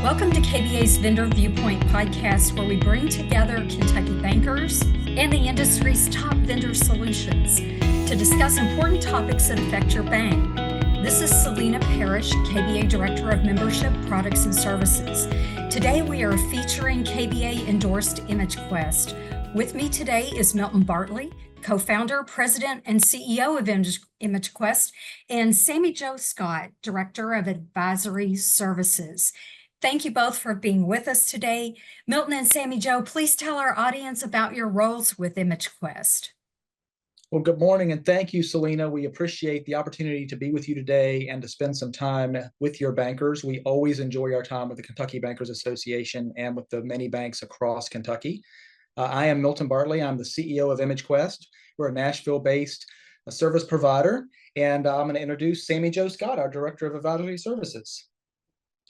Welcome to KBA's Vendor Viewpoint podcast, where we bring together Kentucky bankers and the industry's top vendor solutions to discuss important topics that affect your bank. This is Selina Parrish, KBA Director of Membership, Products, and Services. Today we are featuring KBA Endorsed ImageQuest. With me today is Milton Bartley, co-founder, president, and CEO of ImageQuest, and Sammy Jo Scott, Director of Advisory Services. Thank you both for being with us today. Milton and Sammy Jo, please tell our audience about your roles with ImageQuest. Well, good morning, and thank you, Selina. We appreciate the opportunity to be with you today and to spend some time with your bankers. We always enjoy our time with the Kentucky Bankers Association and with the many banks across Kentucky. I am Milton Bartley. I'm the CEO of ImageQuest. We're a Nashville-based service provider, and I'm going to introduce Sammy Jo Scott, our Director of Advisory Services.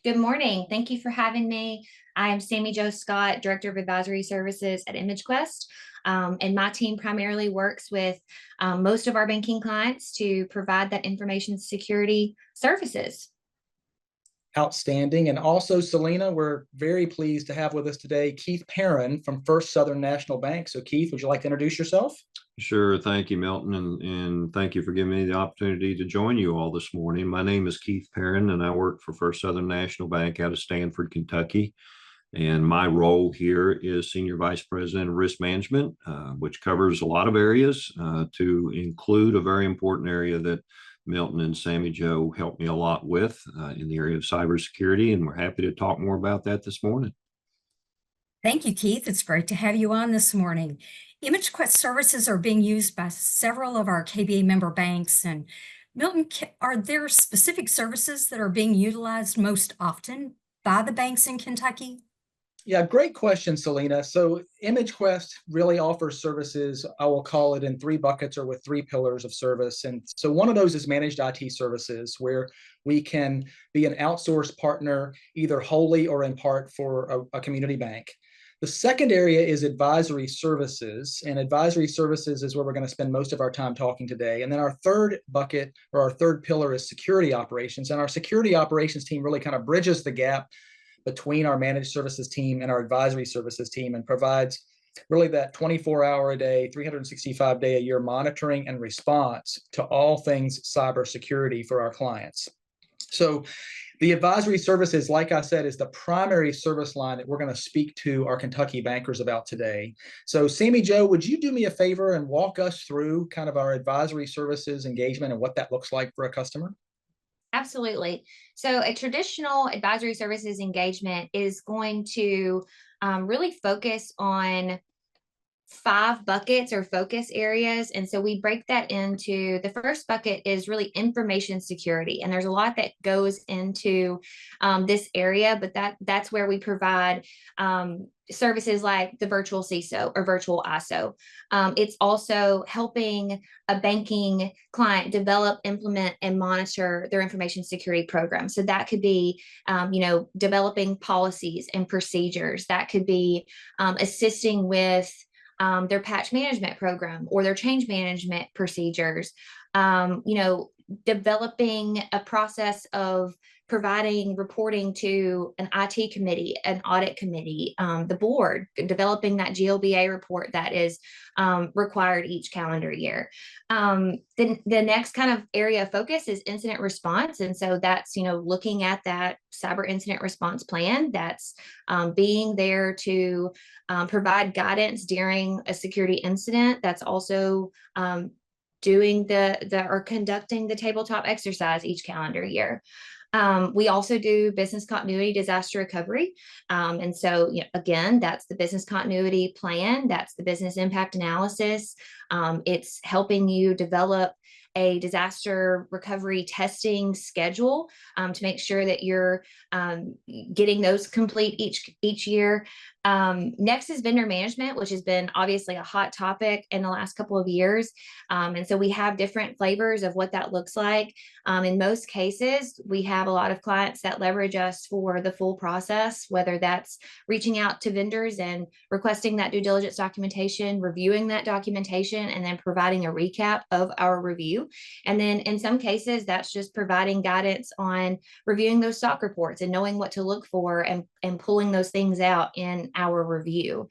Good morning. Thank you for having me. I am Sammy Jo Scott, Director of Advisory Services at ImageQuest. And my team primarily works with most of our banking clients to provide that information security services. Outstanding. And also, Selina, we're very pleased to have with us today Keith Perrin from First Southern National Bank. So Keith, would you like to introduce yourself? Sure. Thank you, Milton. And thank you for giving me the opportunity to join you all this morning. My name is Keith Perrin, and I work for First Southern National Bank out of Stanford, Kentucky. And my role here is Senior Vice President of Risk Management, which covers a lot of areas to include a very important area that Milton and Sammy Jo helped me a lot with in the area of cybersecurity. And we're happy to talk more about that this morning. Thank you, Keith. It's great to have you on this morning. ImageQuest services are being used by several of our KBA member banks. And Milton, are there specific services that are being utilized most often by the banks in Kentucky? Yeah, great question, Selina. So ImageQuest really offers services, I will call it, in three buckets or with three pillars of service. And so one of those is managed IT services, where we can be an outsourced partner, either wholly or in part for a community bank. The second area is advisory services, and advisory services is where we're going to spend most of our time talking today. And then our third bucket, or our third pillar, is security operations. And our security operations team really kind of bridges the gap between our managed services team and our advisory services team and provides really that 24-hour-a-day, 365-day-a-year monitoring and response to all things cybersecurity for our clients. So the advisory services, like I said, is the primary service line that we're going to speak to our Kentucky bankers about today. So Sammy Jo, would you do me a favor and walk us through kind of our advisory services engagement and what that looks like for a customer? Absolutely. So a traditional advisory services engagement is going to really focus on 5 buckets or focus areas. And so we break that into, the first bucket is really information security. And there's a lot that goes into this area, but that's where we provide services like the virtual CISO or virtual ISO. It's also helping a banking client develop, implement, and monitor their information security program. So that could be, developing policies and procedures. That could be assisting with their patch management program or their change management procedures, developing a process of providing reporting to an IT committee, an audit committee, the board, developing that GLBA report that is required each calendar year. The next kind of area of focus is incident response. And so that's, looking at that cyber incident response plan. That's being there to provide guidance during a security incident. That's also doing or conducting the tabletop exercise each calendar year. We also do business continuity disaster recovery. And so, again, that's the business continuity plan. That's the business impact analysis. It's helping you develop a disaster recovery testing schedule to make sure that you're getting those complete each year. Next is vendor management, which has been obviously a hot topic in the last couple of years. And so we have different flavors of what that looks like. In most cases, we have a lot of clients that leverage us for the full process, whether that's reaching out to vendors and requesting that due diligence documentation, reviewing that documentation, and then providing a recap of our review. And then in some cases, that's just providing guidance on reviewing those stock reports and knowing what to look for and pulling those things out in our review.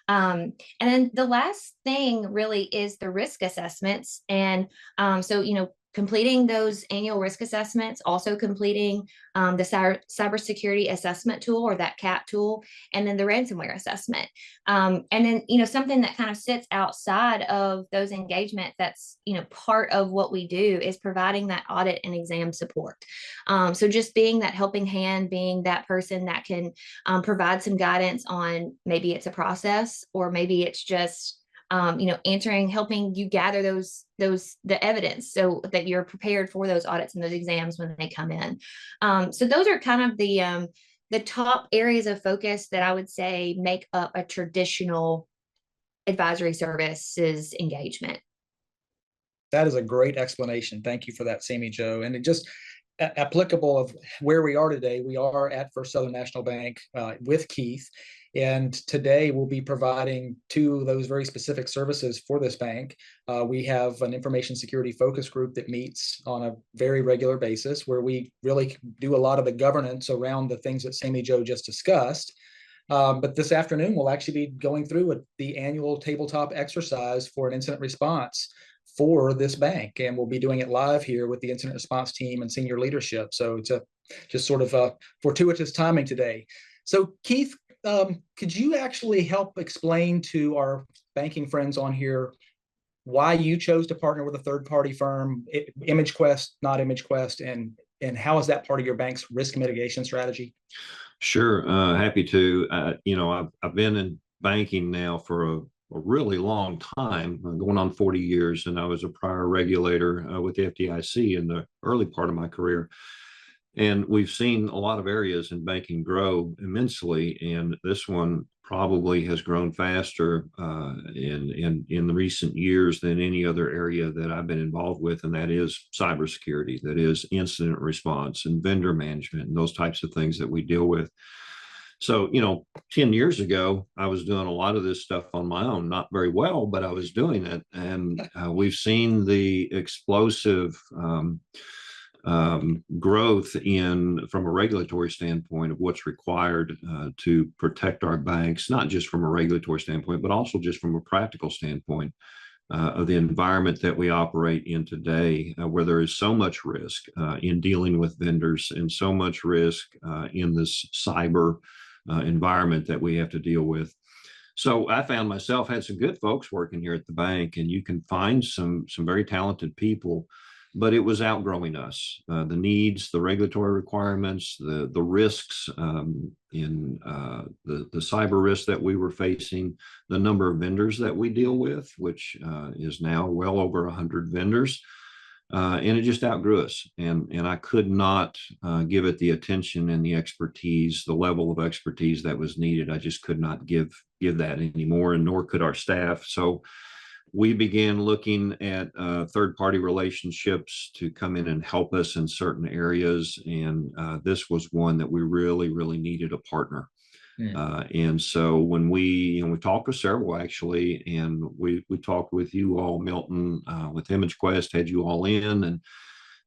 And then the last thing really is the risk assessments. And so, completing those annual risk assessments, also completing the cybersecurity assessment tool, or that CAP tool, and then the ransomware assessment. And then, something that kind of sits outside of those engagements that's, part of what we do is providing that audit and exam support. So just being that helping hand, being that person that can provide some guidance on maybe it's a process, or maybe it's just answering, helping you gather the evidence so that you're prepared for those audits and those exams when they come in. So those are kind of the top areas of focus that I would say make up a traditional advisory services engagement. That is a great explanation. Thank you for that, Sammy Jo. And it just applicable of where we are today. We are at First Southern National Bank with Keith. And today we'll be providing two of those very specific services for this bank. We have an information security focus group that meets on a very regular basis, where we really do a lot of the governance around the things that Sammy Jo just discussed. But this afternoon, we'll actually be going through the annual tabletop exercise for an incident response for this bank. And we'll be doing it live here with the incident response team and senior leadership. So it's just sort of a fortuitous timing today. So Keith, could you actually help explain to our banking friends on here why you chose to partner with a third-party firm, ImageQuest, not ImageQuest, and how is that part of your bank's risk mitigation strategy? Sure, happy to. I've been in banking now for a really long time, going on 40 years, and I was a prior regulator with the FDIC in the early part of my career. And we've seen a lot of areas in banking grow immensely, and this one probably has grown faster in the recent years than any other area that I've been involved with, and that is cybersecurity, that is incident response and vendor management and those types of things that we deal with. So, 10 years ago, I was doing a lot of this stuff on my own, not very well, but I was doing it. And we've seen the explosive growth from a regulatory standpoint of what's required to protect our banks, not just from a regulatory standpoint, but also just from a practical standpoint of the environment that we operate in today, where there is so much risk in dealing with vendors and so much risk in this cyber environment that we have to deal with. So I found myself had some good folks working here at the bank, and you can find some very talented people, but it was outgrowing us. The needs, the regulatory requirements, the risks in the cyber risks that we were facing, the number of vendors that we deal with, which is now well over 100 vendors. And it just outgrew us. And I could not give it the attention and the expertise, the level of expertise that was needed. I just could not give that anymore, and nor could our staff. So we began looking at third-party relationships to come in and help us in certain areas. And this was one that we really, really needed a partner. And so when we talked with several actually, and we talked with you all, Milton, with ImageQuest, had you all in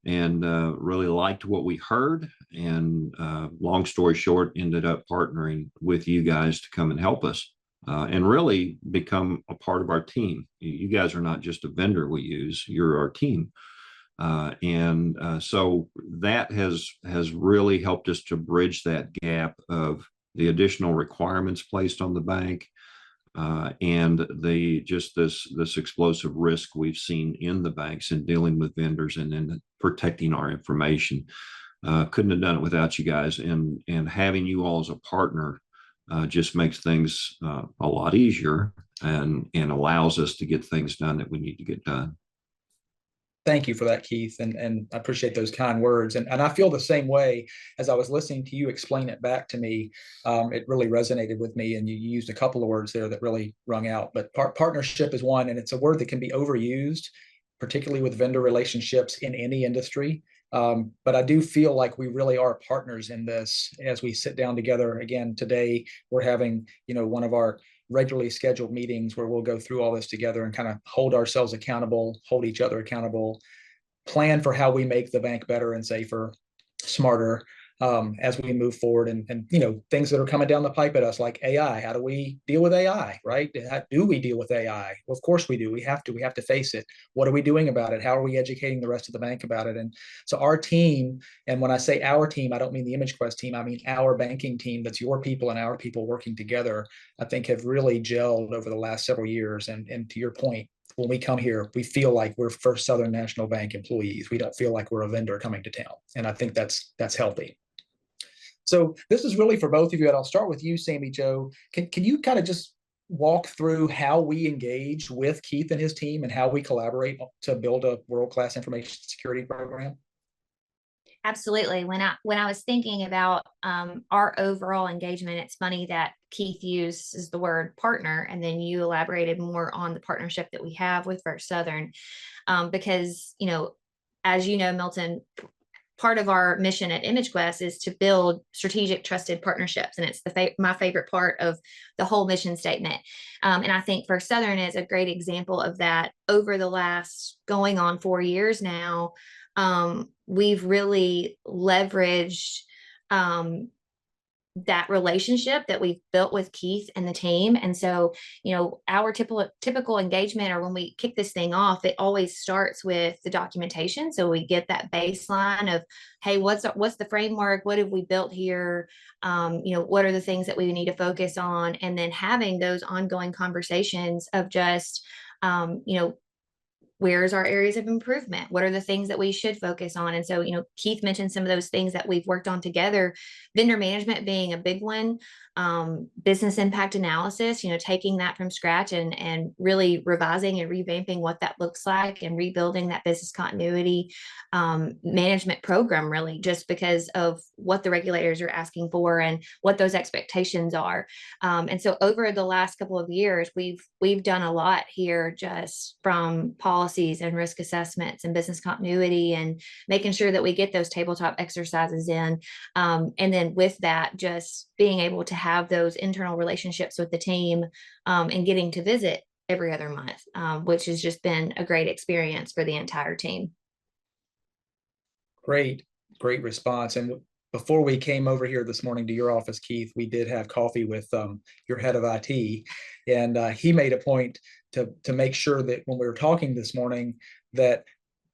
and really liked what we heard. And long story short, ended up partnering with you guys to come and help us. And really become a part of our team. You guys are not just a vendor we use, you're our team. So that has really helped us to bridge that gap of the additional requirements placed on the bank and this explosive risk we've seen in the banks in dealing with vendors and then protecting our information. Couldn't have done it without you guys, and having you all as a partner just makes things a lot easier and allows us to get things done that we need to get done. Thank you for that, Keith, and I appreciate those kind words. And I feel the same way as I was listening to you explain it back to me. It really resonated with me, and you used a couple of words there that really rung out. But partnership is one, and it's a word that can be overused, particularly with vendor relationships in any industry. But I do feel like we really are partners in this as we sit down together. Again, today we're having, one of our regularly scheduled meetings where we'll go through all this together and kind of hold ourselves accountable, hold each other accountable, plan for how we make the bank better and safer, smarter, as we move forward, and things that are coming down the pipe at us, like AI. How do we deal with AI, right? How do we deal with AI? Well, of course we do. We have to face it. What are we doing about it? How are we educating the rest of the bank about it? And so our team, and when I say our team, I don't mean the ImageQuest team, I mean our banking team. That's your people and our people working together, I think have really gelled over the last several years. And to your point, when we come here, we feel like we're First Southern National Bank employees. We don't feel like we're a vendor coming to town. And I think that's healthy. So this is really for both of you, and I'll start with you, Sammy Joe. Can you kind of just walk through how we engage with Keith and his team and how we collaborate to build a world-class information security program? Absolutely. When I was thinking about our overall engagement, it's funny that Keith uses the word partner, and then you elaborated more on the partnership that we have with First Southern, because as you know, Milton, part of our mission at ImageQuest is to build strategic, trusted partnerships, and it's my favorite part of the whole mission statement. And I think First Southern is a great example of that. Over the last going on 4 years now, we've really leveraged that relationship that we've built with Keith and the team. And so, our typical engagement, or when we kick this thing off, it always starts with the documentation. So we get that baseline of, hey, what's the framework? What have we built here? What are the things that we need to focus on? And then having those ongoing conversations of just, where's our areas of improvement? What are the things that we should focus on? And so, Keith mentioned some of those things that we've worked on together, vendor management being a big one, business impact analysis, taking that from scratch and really revising and revamping what that looks like, and rebuilding that business continuity management program, really, just because of what the regulators are asking for and what those expectations are. And so over the last couple of years, we've done a lot here, just from policies and risk assessments and business continuity, and making sure that we get those tabletop exercises in. And then with that, just being able to have those internal relationships with the team, and getting to visit every other month, which has just been a great experience for the entire team. Great response. And before we came over here this morning to your office, Keith, we did have coffee with your head of IT, and he made a point to make sure that when we were talking this morning, that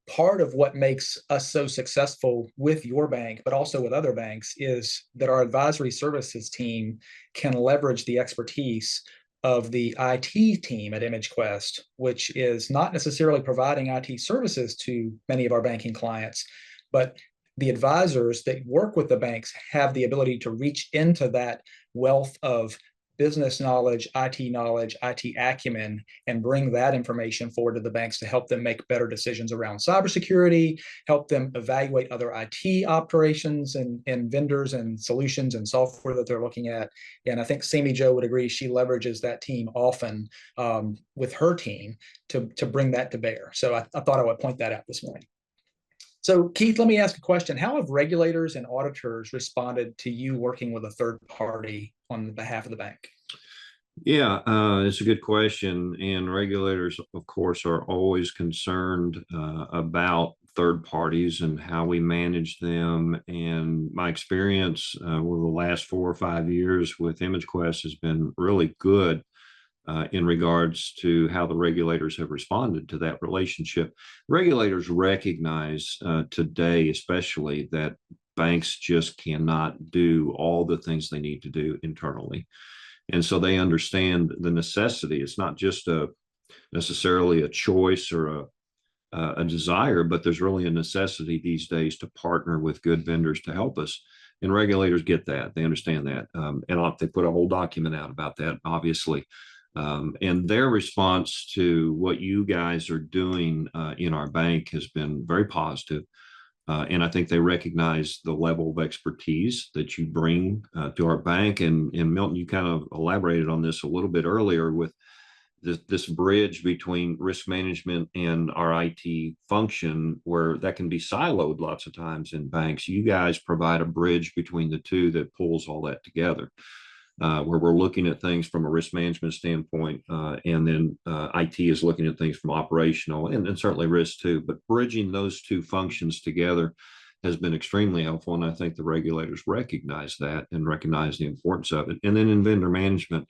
part of what makes us so successful with your bank, but also with other banks, is that our advisory services team can leverage the expertise of the IT team at ImageQuest, which is not necessarily providing IT services to many of our banking clients, but the advisors that work with the banks have the ability to reach into that wealth of business knowledge, IT acumen, and bring that information forward to the banks to help them make better decisions around cybersecurity, help them evaluate other IT operations and vendors and solutions and software that they're looking at. And I think Sammy Jo would agree, she leverages that team often with her team to bring that to bear. So I thought I would point that out this morning. So Keith, let me ask a question. How have regulators and auditors responded to you working with a third party on behalf of the bank? Yeah, it's a good question. And regulators, of course, are always concerned about third parties and how we manage them. And my experience over the last 4 or 5 years with ImageQuest has been really good in regards to how the regulators have responded to that relationship. Regulators recognize today, especially, that banks just cannot do all the things they need to do internally. And so they understand the necessity. It's not just necessarily a choice or a desire, but there's really a necessity these days to partner with good vendors to help us. And regulators get that. They understand that. And they put a whole document out about that, obviously. And their response to what you guys are doing in our bank has been very positive. And I think they recognize the level of expertise that you bring to our bank. And Milton, you kind of elaborated on this a little bit earlier with this bridge between risk management and our IT function, where that can be siloed lots of times in banks. You guys provide a bridge between the two that pulls all that together. Where we're looking at things from a risk management standpoint, and then IT is looking at things from operational and certainly risk too. But bridging those two functions together has been extremely helpful. And I think the regulators recognize that and recognize the importance of it. And then in vendor management,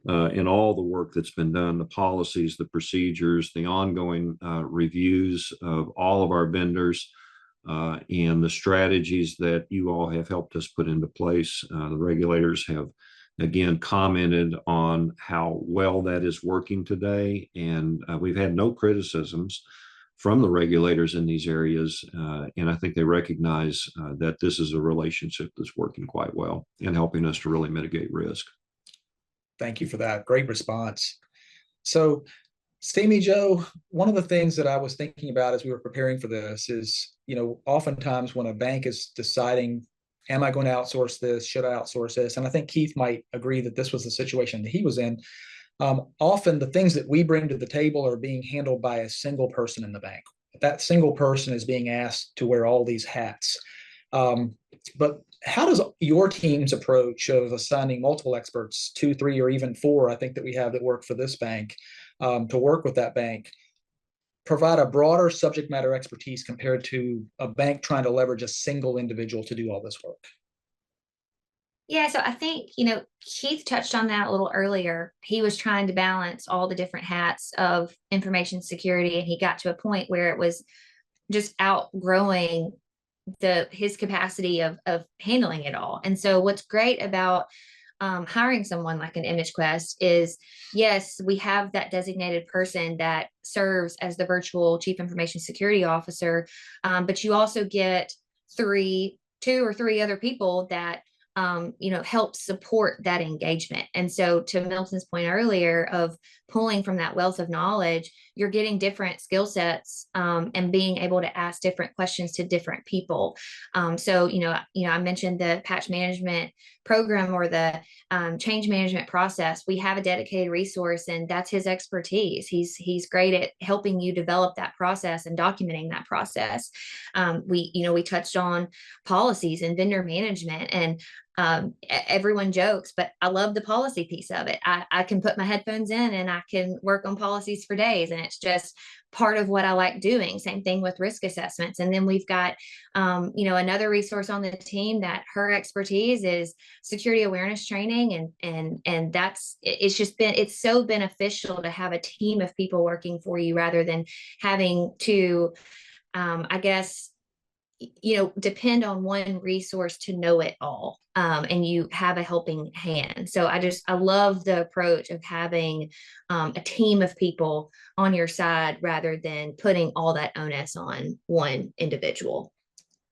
in all the work that's been done, the policies, the procedures, the ongoing reviews of all of our vendors, and the strategies that you all have helped us put into place. The regulators have again commented on how well that is working today, and we've had no criticisms from the regulators in these areas, and I think they recognize that this is a relationship that's working quite well and helping us to really mitigate risk. Thank you for that. Great response. So, Sammy Joe, one of the things that I was thinking about as we were preparing for this is, oftentimes when a bank is deciding, am I going to outsource this? Should I outsource this? And I think Keith might agree that this was the situation that he was in. Often the things that we bring to the table are being handled by a single person in the bank. That single person is being asked to wear all these hats. But how does your team's approach of assigning multiple experts, 2, 3, or even 4, I think that we have that work for this bank, to work with that bank, provide a broader subject matter expertise compared to a bank trying to leverage a single individual to do all this work? Yeah, so I think, Keith touched on that a little earlier. He was trying to balance all the different hats of information security, and he got to a point where it was just outgrowing his capacity of handling it all. And so what's great about hiring someone like an ImageQuest is, yes, we have that designated person that serves as the virtual chief information security officer, but you also get 2 or 3 other people that help support that engagement. And so to Milton's point earlier of pulling from that wealth of knowledge, you're getting different skill sets and being able to ask different questions to different people. So, I mentioned the patch management program or the change management process. We have a dedicated resource, and that's his expertise. He's great at helping you develop that process and documenting that process. We touched on policies and vendor management, and everyone jokes, but I love the policy piece of it. I can put my headphones in and I can work on policies for days, and it's just part of what I like doing. Same thing with risk assessments. And then we've got, another resource on the team that her expertise is security awareness training. And it's so beneficial to have a team of people working for you rather than having to, depend on one resource to know it all. And you have a helping hand. So I love the approach of having a team of people on your side rather than putting all that onus on one individual.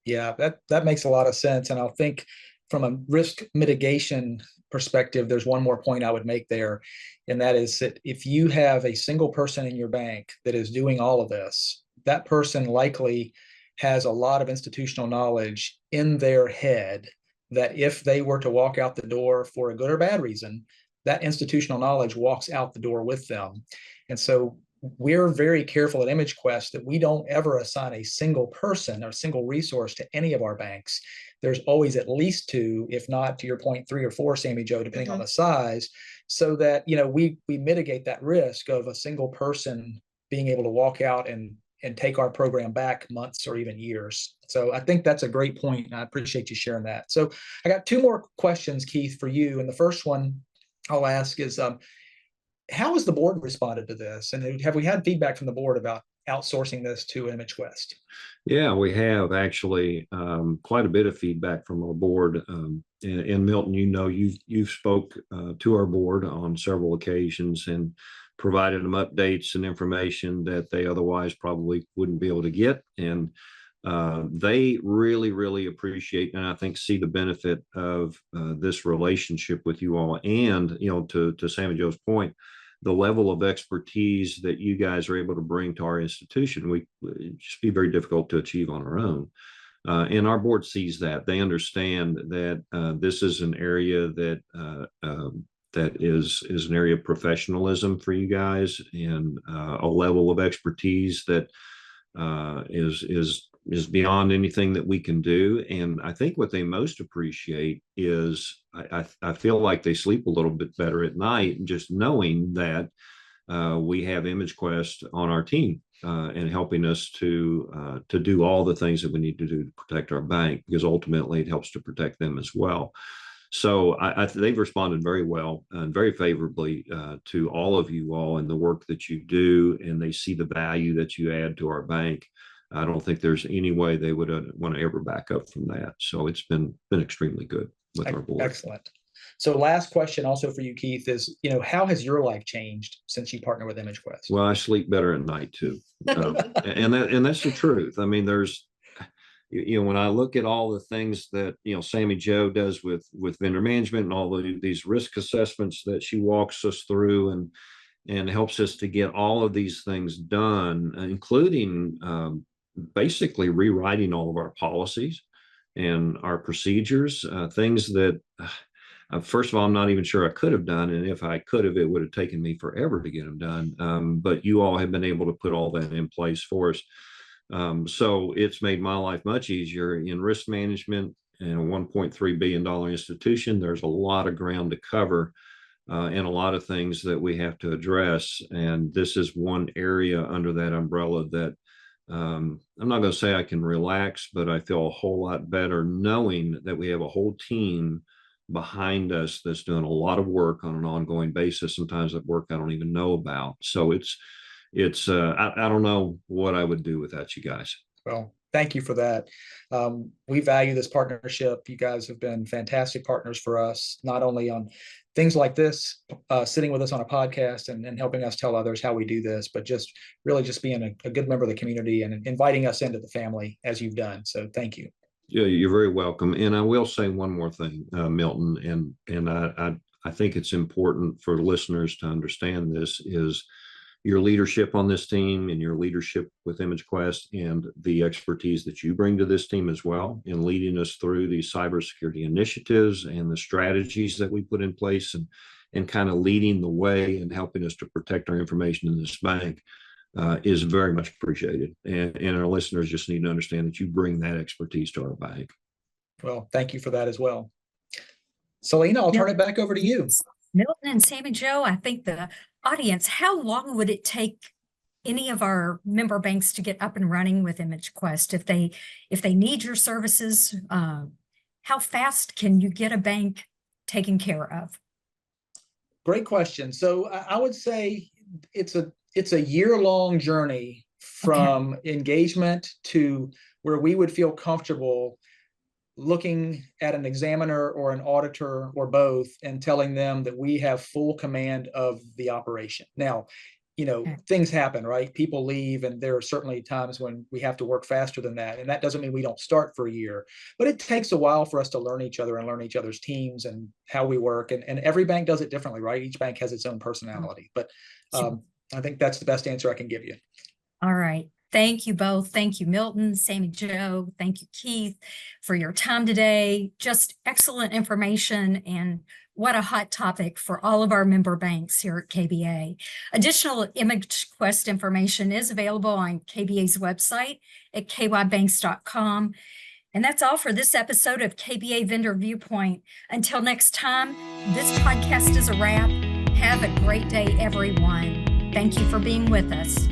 Yeah, that makes a lot of sense. And I'll think from a risk mitigation perspective, there's one more point I would make there. And that is that if you have a single person in your bank that is doing all of this, that person likely has a lot of institutional knowledge in their head that if they were to walk out the door for a good or bad reason, that institutional knowledge walks out the door with them. And so we're very careful at ImageQuest that we don't ever assign a single person or a single resource to any of our banks. There's always at least 2, if not, to your point, 3 or 4, Sammy Joe, depending on the size, so that we mitigate that risk of a single person being able to walk out and take our program back months or even years. So I think that's a great point, and I appreciate you sharing that. So I got 2 more questions, Keith, for you. And the first one I'll ask is, how has the board responded to this? And have we had feedback from the board about outsourcing this to ImageQuest? Yeah, we have actually quite a bit of feedback from our board. And Milton, you've spoke to our board on several occasions and provided them updates and information that they otherwise probably wouldn't be able to get. And they really, really appreciate and I think see the benefit of this relationship with you all. And, to Sammy Joe's point, the level of expertise that you guys are able to bring to our institution, it'd just be very difficult to achieve on our own. And our board sees that. They understand that this is an area that that is an area of professionalism for you guys, and a level of expertise that is beyond anything that we can do. And I think what they most appreciate is I feel like they sleep a little bit better at night just knowing that we have ImageQuest on our team and helping us to do all the things that we need to do to protect our bank, because ultimately it helps to protect them as well. So they've responded very well and very favorably to all of you all and the work that you do, and they see the value that you add to our bank. I don't think there's any way they would want to ever back up from that. So it's been extremely good with our board. Excellent. So last question also for you, Keith, is, how has your life changed since you partner with ImageQuest? Well, I sleep better at night too. And that's the truth. I mean, there's, when I look at all the things that, Sammy Jo does with vendor management and all these risk assessments that she walks us through and helps us to get all of these things done, including basically rewriting all of our policies and our procedures, things that, first of all, I'm not even sure I could have done. And if I could have, it would have taken me forever to get them done. But you all have been able to put all that in place for us. So it's made my life much easier in risk management. In a $1.3 billion institution, there's a lot of ground to cover and a lot of things that we have to address. And this is one area under that umbrella that I'm not going to say I can relax, but I feel a whole lot better knowing that we have a whole team behind us that's doing a lot of work on an ongoing basis. Sometimes that work I don't even know about. So I don't know what I would do without you guys. Well, thank you for that. We value this partnership. You guys have been fantastic partners for us, not only on things like this, sitting with us on a podcast and helping us tell others how we do this, but just really just being a good member of the community and inviting us into the family as you've done. So thank you. Yeah, you're very welcome. And I will say one more thing, Milton, and I think it's important for listeners to understand this is your leadership on this team and your leadership with ImageQuest and the expertise that you bring to this team as well in leading us through these cybersecurity initiatives and the strategies that we put in place and kind of leading the way and helping us to protect our information in this bank is very much appreciated. And our listeners just need to understand that you bring that expertise to our bank. Well, thank you for that as well. Selina, I'll turn it back over to you. Milton and Sammy Jo, I think the audience, how long would it take any of our member banks to get up and running with ImageQuest? If they need your services, how fast can you get a bank taken care of? Great question. So I would say it's a year-long journey from engagement to where we would feel comfortable looking at an examiner or an auditor or both and telling them that we have full command of the operation. Now, things happen, right? People leave, and there are certainly times when we have to work faster than that. And that doesn't mean we don't start for a year, but it takes a while for us to learn each other and learn each other's teams and how we work. And every bank does it differently, right? Each bank has its own personality, but I think that's the best answer I can give you. All right. Thank you both. Thank you, Milton, Sammy Jo. Thank you, Keith, for your time today. Just excellent information, and what a hot topic for all of our member banks here at KBA. Additional ImageQuest information is available on KBA's website at kybanks.com. And that's all for this episode of KBA Vendor Viewpoint. Until next time, this podcast is a wrap. Have a great day, everyone. Thank you for being with us.